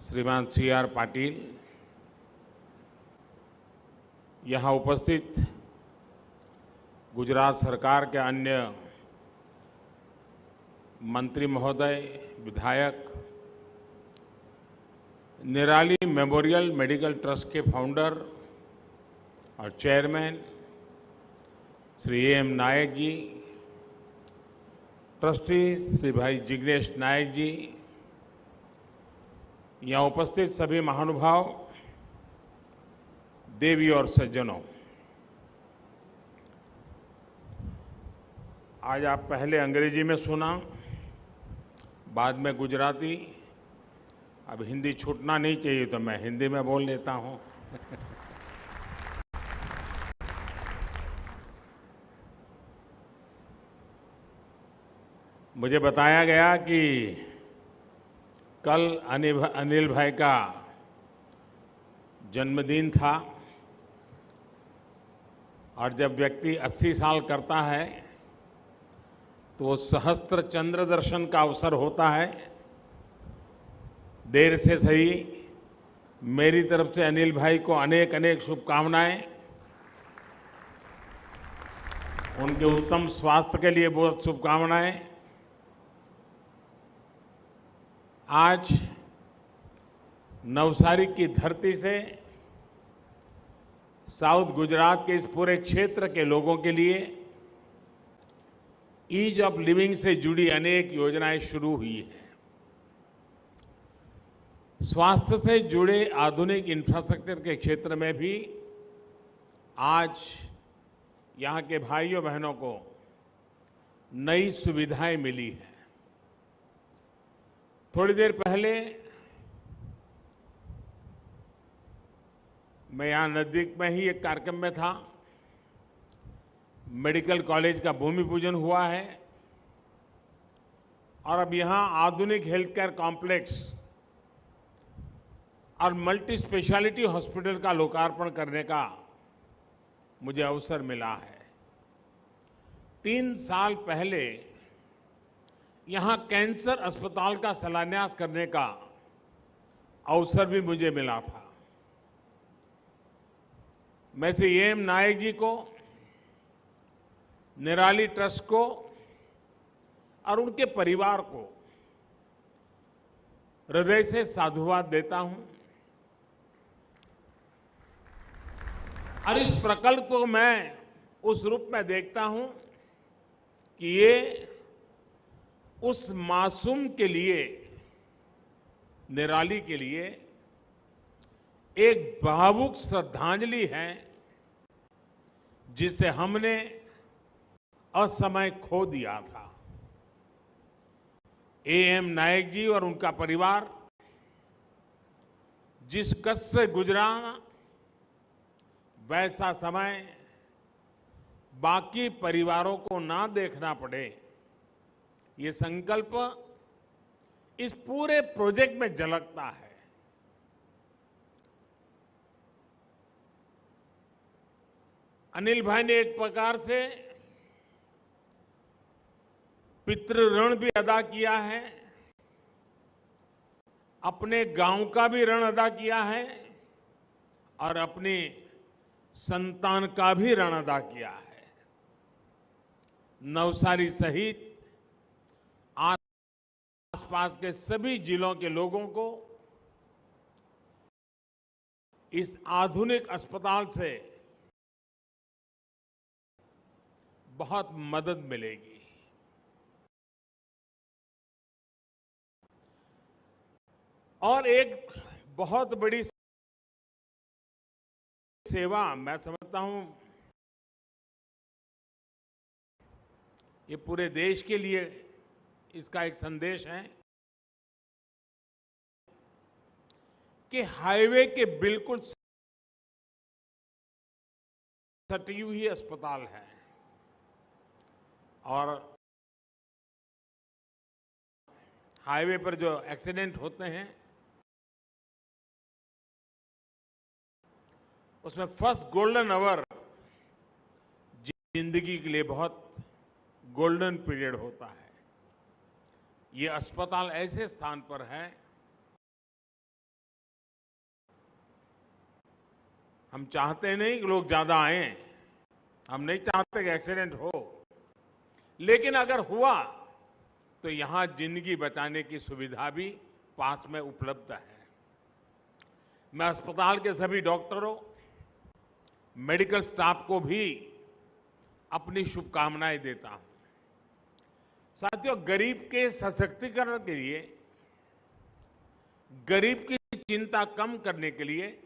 श्रीमान C.R. पाटिल, यहाँ उपस्थित गुजरात सरकार के अन्य मंत्री महोदय, विधायक, निराली मेमोरियल मेडिकल ट्रस्ट के फाउंडर और चेयरमैन श्री A.M. नायक जी, ट्रस्टी श्री भाई जिग्नेश नायक जी, यहाँ उपस्थित सभी महानुभाव, देवी और सज्जनों, आज आप पहले अंग्रेजी में सुना, बाद में गुजराती। अब हिंदी छूटना नहीं चाहिए तो मैं हिंदी में बोल लेता हूं। मुझे बताया गया कि कल अनिल भाई का जन्मदिन था और जब व्यक्ति 80 साल करता है तो सहस्त्र चंद्र दर्शन का अवसर होता है। देर से सही मेरी तरफ से अनिल भाई को अनेक अनेक शुभकामनाएं। उनके उत्तम स्वास्थ्य के लिए बहुत शुभकामनाएं। आज नवसारी की धरती से साउथ गुजरात के इस पूरे क्षेत्र के लोगों के लिए ईज ऑफ लिविंग से जुड़ी अनेक योजनाएं शुरू हुई हैं। स्वास्थ्य से जुड़े आधुनिक इंफ्रास्ट्रक्चर के क्षेत्र में भी आज यहाँ के भाइयों बहनों को नई सुविधाएं मिली हैं। थोड़ी देर पहले मैं यहाँ नजदीक में ही एक कार्यक्रम में था। मेडिकल कॉलेज का भूमि पूजन हुआ है और अब यहाँ आधुनिक हेल्थ केयर कॉम्प्लेक्स और मल्टी स्पेशलिटी हॉस्पिटल का लोकार्पण करने का मुझे अवसर मिला है। 3 साल पहले यहाँ कैंसर अस्पताल का शिलान्यास करने का अवसर भी मुझे मिला था। मैं से A.M. नायक जी को, निराली ट्रस्ट को और उनके परिवार को हृदय से साधुवाद देता हूं और इस प्रकल्प को मैं उस रूप में देखता हूं कि ये उस मासूम के लिए, निराली के लिए एक भावुक श्रद्धांजलि है जिसे हमने असमय खो दिया था। A.M. नायक जी और उनका परिवार जिस कष्ट से गुजरा, वैसा समय बाकी परिवारों को ना देखना पड़े, ये संकल्प इस पूरे प्रोजेक्ट में झलकता है। अनिल भाई ने एक प्रकार से पितृ ऋण भी अदा किया है, अपने गांव का भी ऋण अदा किया है और अपनी संतान का भी ऋण अदा किया है। नवसारी सहित आसपास के सभी जिलों के लोगों को इस आधुनिक अस्पताल से बहुत मदद मिलेगी। और एक बहुत बड़ी सेवा मैं समझता हूं ये पूरे देश के लिए इसका एक संदेश है कि हाईवे के बिल्कुल सटी हुई अस्पताल है और हाईवे पर जो एक्सीडेंट होते हैं उसमें फर्स्ट गोल्डन आवर जिंदगी के लिए बहुत गोल्डन पीरियड होता है। ये अस्पताल ऐसे स्थान पर है हम चाहते नहीं कि लोग ज्यादा आए, हम नहीं चाहते कि एक्सीडेंट हो, लेकिन अगर हुआ तो यहां जिंदगी बचाने की सुविधा भी पास में उपलब्ध है। मैं अस्पताल के सभी डॉक्टरों, मेडिकल स्टाफ को भी अपनी शुभकामनाएं देता हूं। साथियों, गरीब के सशक्तिकरण के लिए, गरीब की चिंता कम करने के लिए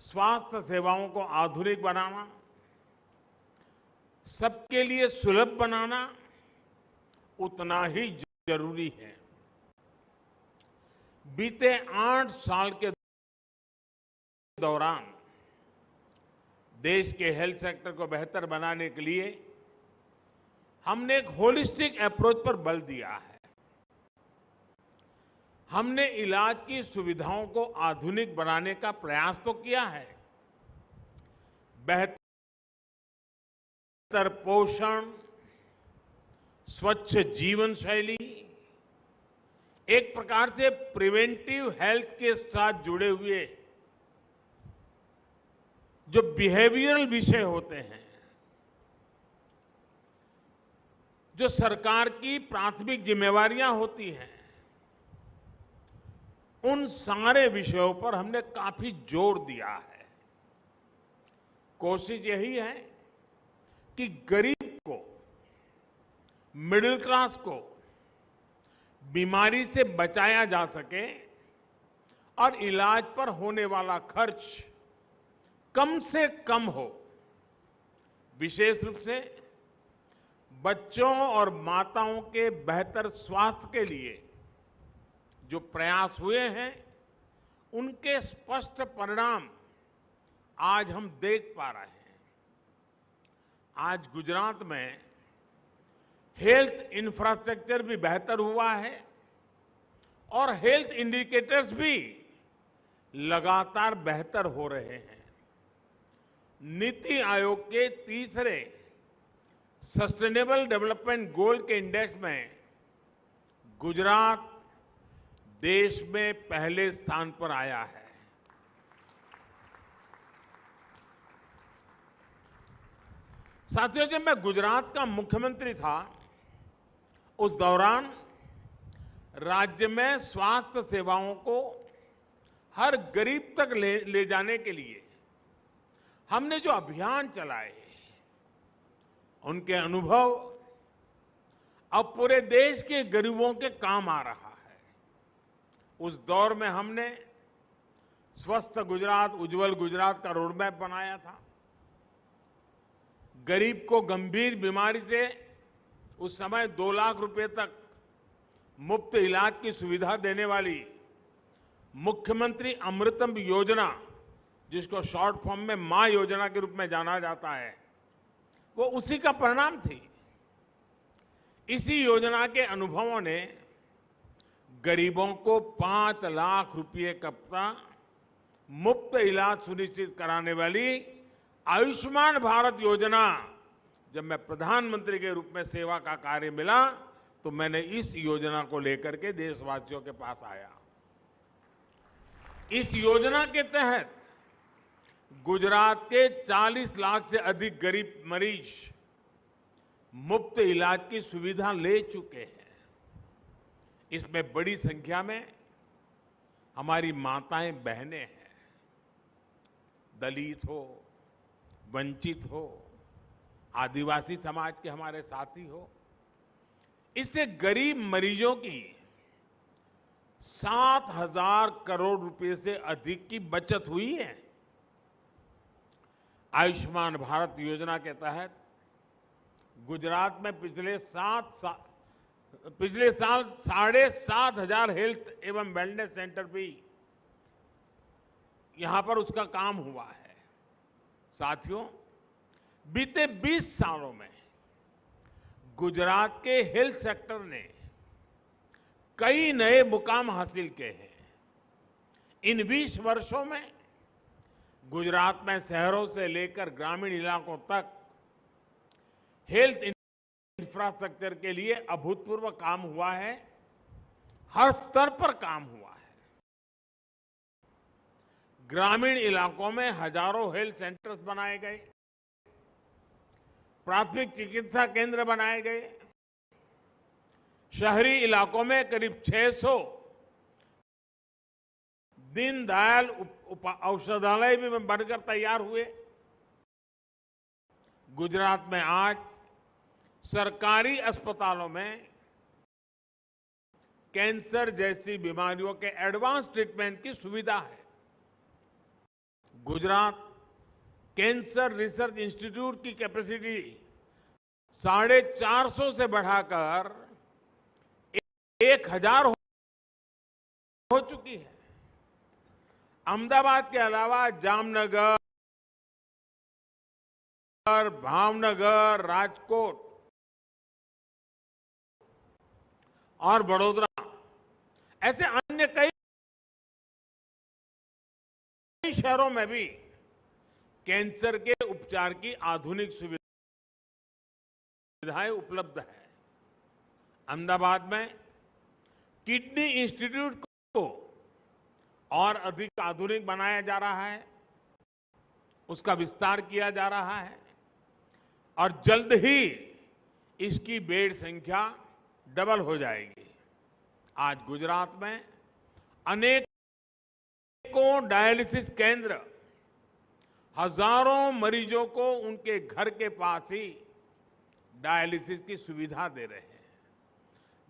स्वास्थ्य सेवाओं को आधुनिक बनाना, सबके लिए सुलभ बनाना उतना ही जरूरी है। बीते 8 साल के दौरान देश के हेल्थ सेक्टर को बेहतर बनाने के लिए हमने एक होलिस्टिक अप्रोच पर बल दिया है। हमने इलाज की सुविधाओं को आधुनिक बनाने का प्रयास तो किया है। बेहतर पोषण, स्वच्छ जीवन शैली, एक प्रकार से प्रिवेंटिव हेल्थ के साथ जुड़े हुए जो बिहेवियरल विषय होते हैं, जो सरकार की प्राथमिक जिम्मेवारियां होती हैं, उन सारे विषयों पर हमने काफी जोर दिया है। कोशिश यही है कि गरीब को, मिडिल क्लास को बीमारी से बचाया जा सके और इलाज पर होने वाला खर्च कम से कम हो। विशेष रूप से बच्चों और माताओं के बेहतर स्वास्थ्य के लिए जो प्रयास हुए हैं, उनके स्पष्ट परिणाम आज हम देख पा रहे हैं। आज गुजरात में हेल्थ इंफ्रास्ट्रक्चर भी बेहतर हुआ है और हेल्थ इंडिकेटर्स भी लगातार बेहतर हो रहे हैं। नीति आयोग के तीसरे सस्टेनेबल डेवलपमेंट गोल के इंडेक्स में गुजरात देश में पहले स्थान पर आया है। साथियों, जब मैं गुजरात का मुख्यमंत्री था, उस दौरान राज्य में स्वास्थ्य सेवाओं को हर गरीब तक ले जाने के लिए हमने जो अभियान चलाए, उनके अनुभव अब पूरे देश के गरीबों के काम आ रहा है। उस दौर में हमने स्वस्थ गुजरात, उज्जवल गुजरात का रोडमैप बनाया था। गरीब को गंभीर बीमारी से उस समय 2 लाख रुपए तक मुफ्त इलाज की सुविधा देने वाली मुख्यमंत्री अमृतम योजना, जिसको शॉर्ट फॉर्म में मां योजना के रूप में जाना जाता है, वो उसी का परिणाम थी। इसी योजना के अनुभवों ने गरीबों को 5 लाख रुपए का मुफ्त इलाज सुनिश्चित कराने वाली आयुष्मान भारत योजना, जब मैं प्रधानमंत्री के रूप में सेवा का कार्य मिला, तो मैंने इस योजना को लेकर के देशवासियों के पास आया। इस योजना के तहत गुजरात के 40 लाख से अधिक गरीब मरीज मुफ्त इलाज की सुविधा ले चुके हैं। इसमें बड़ी संख्या में हमारी माताएं, बहनें हैं। दलित हो, वंचित हो, आदिवासी समाज के हमारे साथी हो, इससे गरीब मरीजों की 7,000 करोड़ रुपए से अधिक की बचत हुई है। आयुष्मान भारत योजना के तहत गुजरात में पिछले साल 7,500 हेल्थ एवं वेलनेस सेंटर भी यहां पर उसका काम हुआ है। साथियों, बीते 20 सालों में गुजरात के हेल्थ सेक्टर ने कई नए मुकाम हासिल किए हैं। इन 20 वर्षों में गुजरात में शहरों से लेकर ग्रामीण इलाकों तक हेल्थ इंफ्रास्ट्रक्चर के लिए अभूतपूर्व काम हुआ है। हर स्तर पर काम हुआ है। ग्रामीण इलाकों में हजारों हेल्थ सेंटर्स बनाए गए, प्राथमिक चिकित्सा केंद्र बनाए गए, शहरी इलाकों में करीब 600 दीनदयाल औषधालय भी बनकर तैयार हुए। गुजरात में आज सरकारी अस्पतालों में कैंसर जैसी बीमारियों के एडवांस ट्रीटमेंट की सुविधा है। गुजरात कैंसर रिसर्च इंस्टीट्यूट की कैपेसिटी 450 से बढ़ाकर 1000 हो चुकी है। अहमदाबाद के अलावा जामनगर, भावनगर, राजकोट और बड़ौदा ऐसे अन्य कई शहरों में भी कैंसर के उपचार की आधुनिक सुविधाएं उपलब्ध है। अहमदाबाद में किडनी इंस्टीट्यूट को और अधिक आधुनिक बनाया जा रहा है, उसका विस्तार किया जा रहा है और जल्द ही इसकी बेड संख्या डबल हो जाएगी। आज गुजरात में अनेकों डायलिसिस केंद्र हजारों मरीजों को उनके घर के पास ही डायलिसिस की सुविधा दे रहे हैं।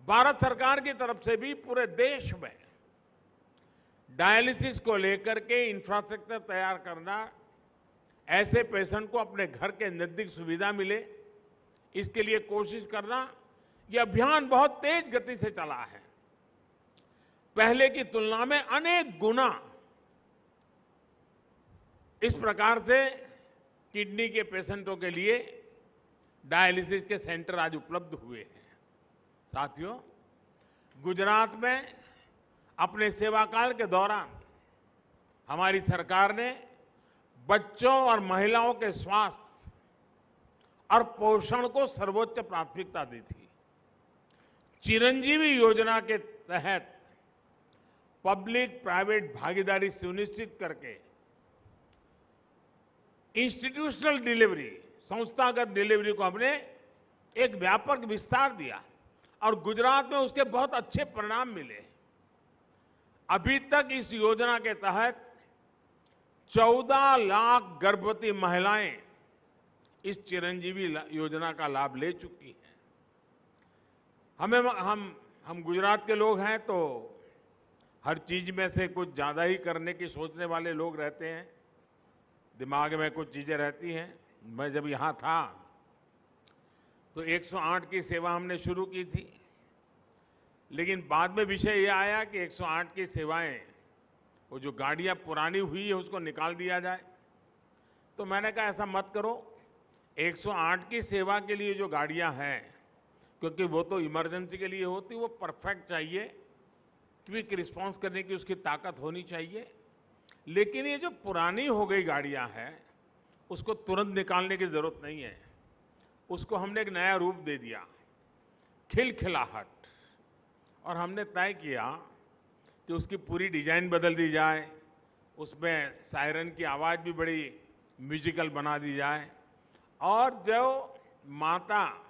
भारत सरकार की तरफ से भी पूरे देश में डायलिसिस को लेकर के इंफ्रास्ट्रक्चर तैयार करना, ऐसे पेशेंट को अपने घर के नजदीक सुविधा मिले, इसके लिए कोशिश करना, यह अभियान बहुत तेज गति से चला है। पहले की तुलना में अनेक गुना इस प्रकार से किडनी के पेशेंटों के लिए डायलिसिस के सेंटर आज उपलब्ध हुए हैं। साथियों, गुजरात में अपने सेवाकाल के दौरान हमारी सरकार ने बच्चों और महिलाओं के स्वास्थ्य और पोषण को सर्वोच्च प्राथमिकता दी थी। चिरंजीवी योजना के तहत पब्लिक प्राइवेट भागीदारी सुनिश्चित करके इंस्टीट्यूशनल डिलीवरी, संस्थागत डिलीवरी को हमने एक व्यापक विस्तार दिया और गुजरात में उसके बहुत अच्छे परिणाम मिले। अभी तक इस योजना के तहत 14 लाख गर्भवती महिलाएं इस चिरंजीवी योजना का लाभ ले चुकी हैं। हम गुजरात के लोग हैं तो हर चीज में से कुछ ज्यादा ही करने की सोचने वाले लोग रहते हैं, दिमाग में कुछ चीजें रहती हैं। मैं जब यहाँ था तो 108 की सेवा हमने शुरू की थी, लेकिन बाद में विषय ये आया कि 108 की सेवाएं, वो जो गाड़ियां पुरानी हुई है उसको निकाल दिया जाए। तो मैंने कहा ऐसा मत करो, 108 की सेवा के लिए जो गाड़ियां हैं, क्योंकि वो तो इमरजेंसी के लिए होती, वो परफेक्ट चाहिए, क्विक रिस्पांस करने की उसकी ताकत होनी चाहिए। लेकिन ये जो पुरानी हो गई गाड़ियां हैं उसको तुरंत निकालने की जरूरत नहीं है। उसको हमने एक नया रूप दे दिया, खिलखिलाहट, और हमने तय किया कि उसकी पूरी डिजाइन बदल दी जाए, उसमें सायरन की आवाज़ भी बड़ी म्यूजिकल बना दी जाए, और जो माता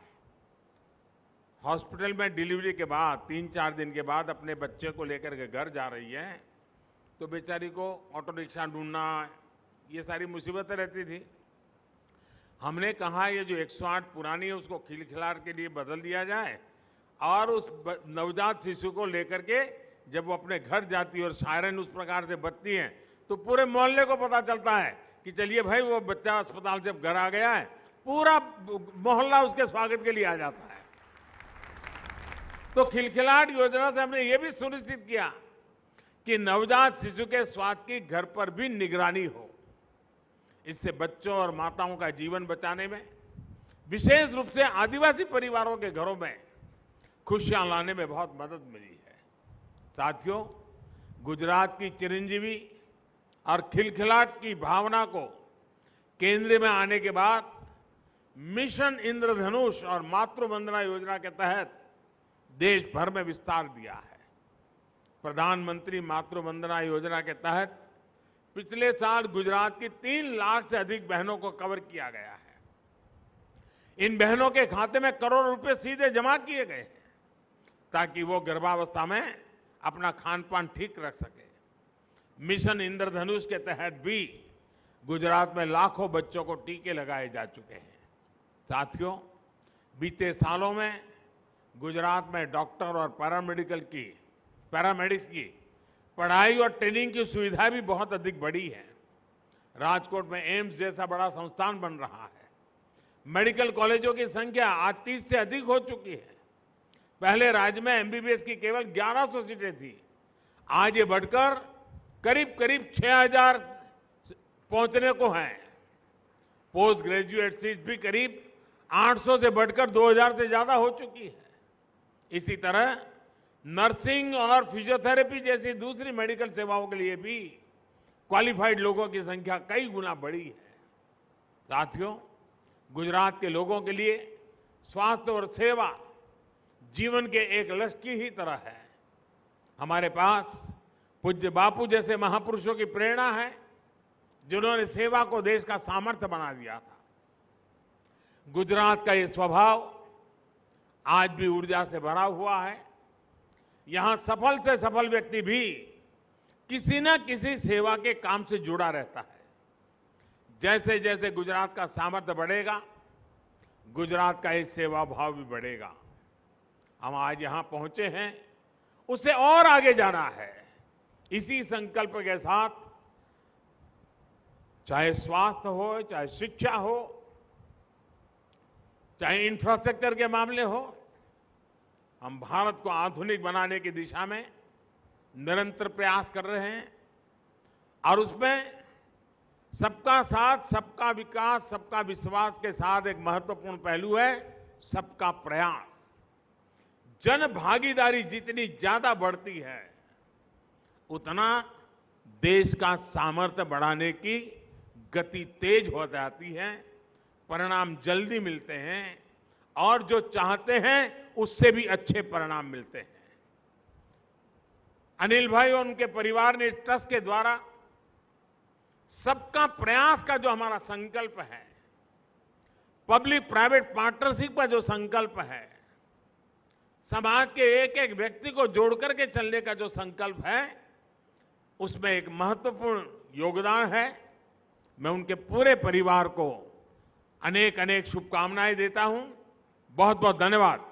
हॉस्पिटल में डिलीवरी के बाद 3-4 दिन के बाद अपने बच्चे को लेकर के घर जा रही है तो बेचारी को ऑटो रिक्शा ढूंढना, ये सारी मुसीबतें रहती थी। हमने कहा ये जो 108 पुरानी है उसको खिलखिलाहट के लिए बदल दिया जाए और उस नवजात शिशु को लेकर के जब वो अपने घर जाती है और सायरन उस प्रकार से बजती है तो पूरे मोहल्ले को पता चलता है कि चलिए भाई वो बच्चा अस्पताल से घर आ गया है, पूरा मोहल्ला उसके स्वागत के लिए आ जाता है। तो खिलखिलाहट योजना से हमने ये भी सुनिश्चित किया कि नवजात शिशु के स्वास्थ्य की घर पर भी निगरानी हो। इससे बच्चों और माताओं का जीवन बचाने में, विशेष रूप से आदिवासी परिवारों के घरों में खुशियां लाने में बहुत मदद मिली है। साथियों, गुजरात की चिरंजीवी और खिलखिलाहट की भावना को केंद्र में आने के बाद मिशन इंद्रधनुष और मातृ वंदना योजना के तहत देश भर में विस्तार दिया है। प्रधानमंत्री मातृ वंदना योजना के तहत पिछले साल गुजरात की 3 लाख से अधिक बहनों को कवर किया गया है। इन बहनों के खाते में करोड़ों रुपए सीधे जमा किए गए हैं ताकि वो गर्भावस्था में अपना खान पान ठीक रख सके। मिशन इंद्रधनुष के तहत भी गुजरात में लाखों बच्चों को टीके लगाए जा चुके हैं। साथियों, बीते सालों में गुजरात में डॉक्टर और पैरामेडिक्स की पढ़ाई और ट्रेनिंग की सुविधा भी बहुत अधिक बढ़ी है। राजकोट में एम्स जैसा बड़ा संस्थान बन रहा है। मेडिकल कॉलेजों की संख्या आज 30 से अधिक हो चुकी है। पहले राज्य में एमबीबीएस की केवल 1100 सीटें थी, आज ये बढ़कर करीब करीब 6000 पहुंचने को हैं। पोस्ट ग्रेजुएट सीट भी करीब 800 से बढ़कर 2000 से ज्यादा हो चुकी है। इसी तरह नर्सिंग और फिजियोथेरेपी जैसी दूसरी मेडिकल सेवाओं के लिए भी क्वालिफाइड लोगों की संख्या कई गुना बढ़ी है। साथियों, गुजरात के लोगों के लिए स्वास्थ्य और सेवा जीवन के एक लक्ष्य की ही तरह है। हमारे पास पूज्य बापू जैसे महापुरुषों की प्रेरणा है, जिन्होंने सेवा को देश का सामर्थ्य बना दिया था। गुजरात का ये स्वभाव आज भी ऊर्जा से भरा हुआ है। यहां सफल से सफल व्यक्ति भी किसी न किसी सेवा के काम से जुड़ा रहता है। जैसे जैसे गुजरात का सामर्थ्य बढ़ेगा, गुजरात का ये सेवा भाव भी बढ़ेगा। हम आज यहां पहुंचे हैं, उसे और आगे जाना है। इसी संकल्प के साथ, चाहे स्वास्थ्य हो, चाहे शिक्षा हो, चाहे इंफ्रास्ट्रक्चर के मामले हो, हम भारत को आधुनिक बनाने की दिशा में निरंतर प्रयास कर रहे हैं। और उसमें सबका साथ, सबका विकास, सबका विश्वास के साथ एक महत्वपूर्ण पहलू है सबका प्रयास। जन भागीदारी जितनी ज्यादा बढ़ती है, उतना देश का सामर्थ्य बढ़ाने की गति तेज हो जाती है, परिणाम जल्दी मिलते हैं और जो चाहते हैं उससे भी अच्छे परिणाम मिलते हैं। अनिल भाई और उनके परिवार ने ट्रस्ट के द्वारा सबका प्रयास का जो हमारा संकल्प है, पब्लिक प्राइवेट पार्टनरशिप का जो संकल्प है, समाज के एक एक व्यक्ति को जोड़कर के चलने का जो संकल्प है, उसमें एक महत्वपूर्ण योगदान है। मैं उनके पूरे परिवार को अनेक अनेक शुभकामनाएं देता हूं। बहुत बहुत धन्यवाद।